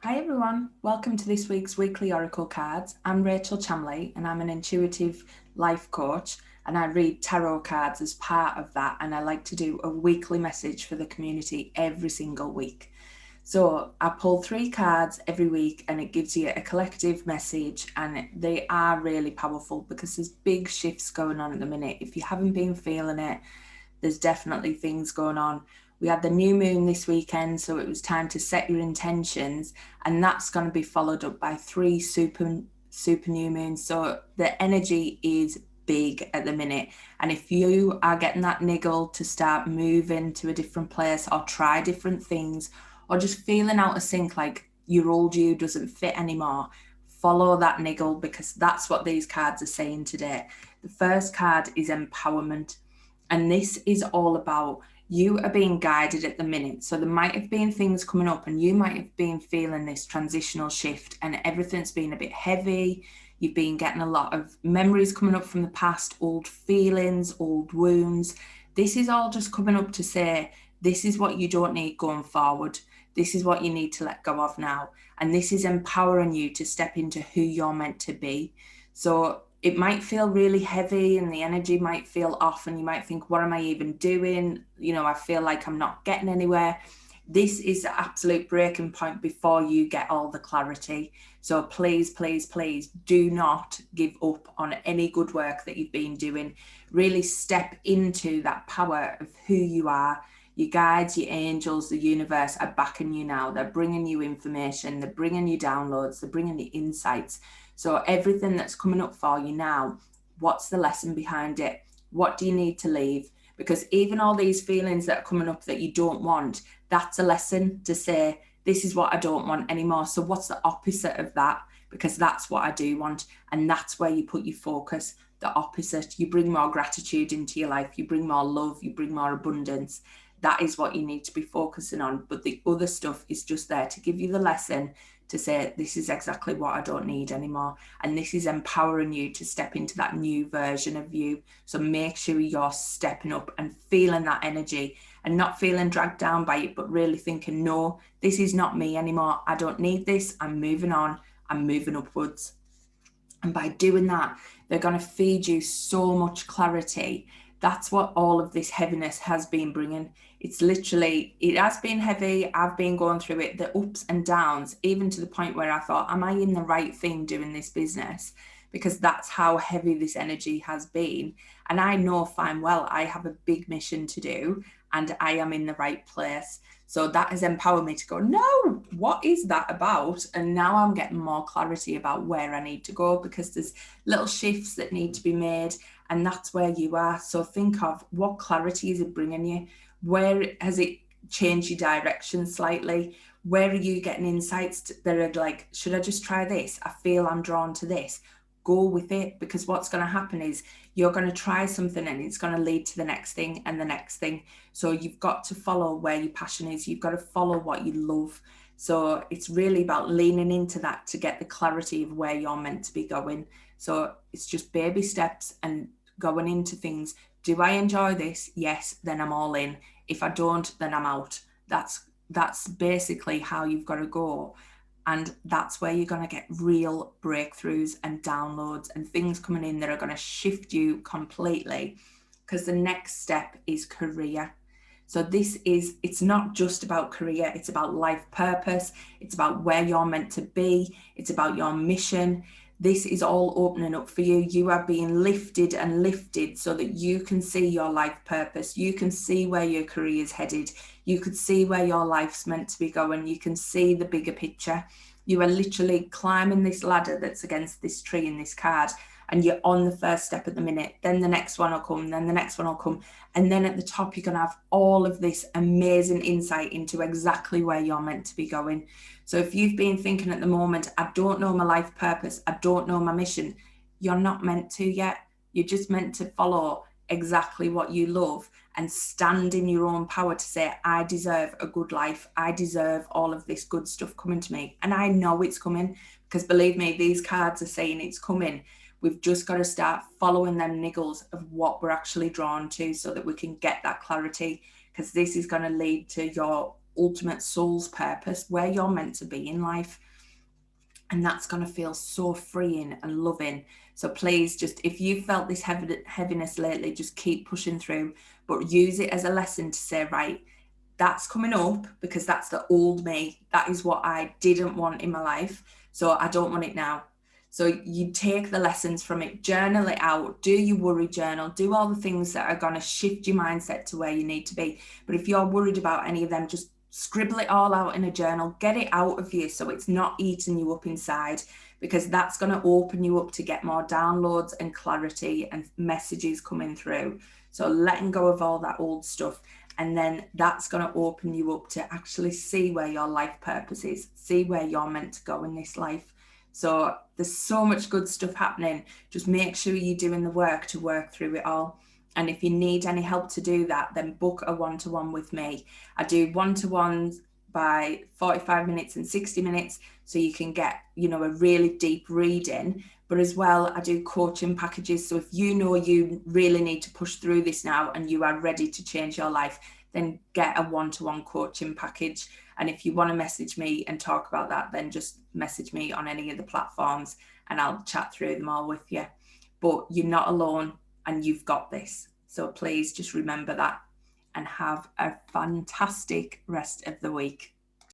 Hi everyone, welcome to this week's weekly Oracle cards. I'm Rachel Chamley and I'm an intuitive life coach and I read tarot cards as part of that, and I like to do a weekly message for the community every single week. So I pull 3 cards every week and it gives you a collective message, and they are really powerful because there's big shifts going on at the minute. If you haven't been feeling it, there's definitely things going on. We had the new moon this weekend, so it was time to set your intentions, and that's going to be followed up by 3 super new moons. So the energy is big at the minute, and if you are getting that niggle to start moving to a different place or try different things, or just feeling out of sync, like your old you doesn't fit anymore, follow that niggle, because that's what these cards are saying today. The first card is empowerment. And this is all about you are being guided at the minute. So there might have been things coming up and you might have been feeling this transitional shift and everything's been a bit heavy. You've been getting a lot of memories coming up from the past, old feelings, old wounds. This is all just coming up to say, this is what you don't need going forward. This is what you need to let go of now. And this is empowering you to step into who you're meant to be. So it might feel really heavy and the energy might feel off, and you might think, what am I even doing? I feel like I'm not getting anywhere. This is the absolute breaking point before you get all the clarity. So please, please, please do not give up on any good work that you've been doing. Really step into that power of who you are. Your guides, your angels, the universe are backing you now. They're bringing you information, they're bringing you downloads, they're bringing you insights. So everything that's coming up for you now, what's the lesson behind it? What do you need to leave? Because even all these feelings that are coming up that you don't want, that's a lesson to say, this is what I don't want anymore. So what's the opposite of that? Because that's what I do want. And that's where you put your focus, the opposite. You bring more gratitude into your life. You bring more love. You bring more abundance. That is what you need to be focusing on. But the other stuff is just there to give you the lesson, to say, this is exactly what I don't need anymore. And this is empowering you to step into that new version of you. So make sure you're stepping up and feeling that energy and not feeling dragged down by it, but really thinking, no, this is not me anymore. I don't need this. I'm moving on. I'm moving upwards. And by doing that, they're going to feed you so much clarity. That's what all of this heaviness has been bringing. It's literally, it has been heavy. I've been going through it, the ups and downs, even to the point where I thought, am I in the right thing doing this business? Because that's how heavy this energy has been. And I know fine well I have a big mission to do and I am in the right place. So that has empowered me to go, no, what is that about? And now I'm getting more clarity about where I need to go, because there's little shifts that need to be made. And that's where you are. So think of, what clarity is it bringing you? Where has it changed your direction slightly? Where are you getting insights that are like, should I just try this? I feel I'm drawn to this. Go with it, because what's going to happen is you're going to try something and it's going to lead to the next thing and the next thing. So you've got to follow where your passion is. You've got to follow what you love. So it's really about leaning into that to get the clarity of where you're meant to be going. So it's just baby steps and going into things. Do I enjoy this? Yes, then I'm all in. If I don't, then I'm out. That's basically how you've got to go. And that's where you're going to get real breakthroughs and downloads and things coming in that are going to shift you completely. Because the next step is career. So it's not just about career, it's about life purpose. It's about where you're meant to be. It's about your mission. This is all opening up for you. You are being lifted and lifted so that you can see your life purpose. You can see where your career is headed. You could see where your life's meant to be going. You can see the bigger picture. You are literally climbing this ladder that's against this tree in this card, and you're on the first step at the minute. Then the next one will come, then the next one will come. And then at the top, you're going to have all of this amazing insight into exactly where you're meant to be going. So if you've been thinking at the moment, I don't know my life purpose, I don't know my mission, you're not meant to yet. You're just meant to follow exactly what you love and stand in your own power to say, I deserve a good life. I deserve all of this good stuff coming to me. And I know it's coming, because believe me, these cards are saying it's coming. We've just got to start following them niggles of what we're actually drawn to so that we can get that clarity, because this is going to lead to your ultimate soul's purpose, where you're meant to be in life. And that's going to feel so freeing and loving. So please, just if you felt this heaviness lately, just keep pushing through, but use it as a lesson to say, right, that's coming up because that's the old me. That is what I didn't want in my life. So I don't want it now. So you take the lessons from it, journal it out, do your worry journal, do all the things that are going to shift your mindset to where you need to be. But if you're worried about any of them, just scribble it all out in a journal, get it out of you so it's not eating you up inside, because that's going to open you up to get more downloads and clarity and messages coming through. So letting go of all that old stuff. And then that's going to open you up to actually see where your life purpose is, see where you're meant to go in this life. So there's so much good stuff happening. Just make sure you're doing the work to work through it all. And if you need any help to do that, then book a one-to-one with me. I do one-to-ones by 45 minutes and 60 minutes, so you can get, a really deep reading. But as well, I do coaching packages. So if you really need to push through this now and you are ready to change your life, then get a one-to-one coaching package. And if you want to message me and talk about that, then just message me on any of the platforms and I'll chat through them all with you. But you're not alone and you've got this. So please just remember that and have a fantastic rest of the week.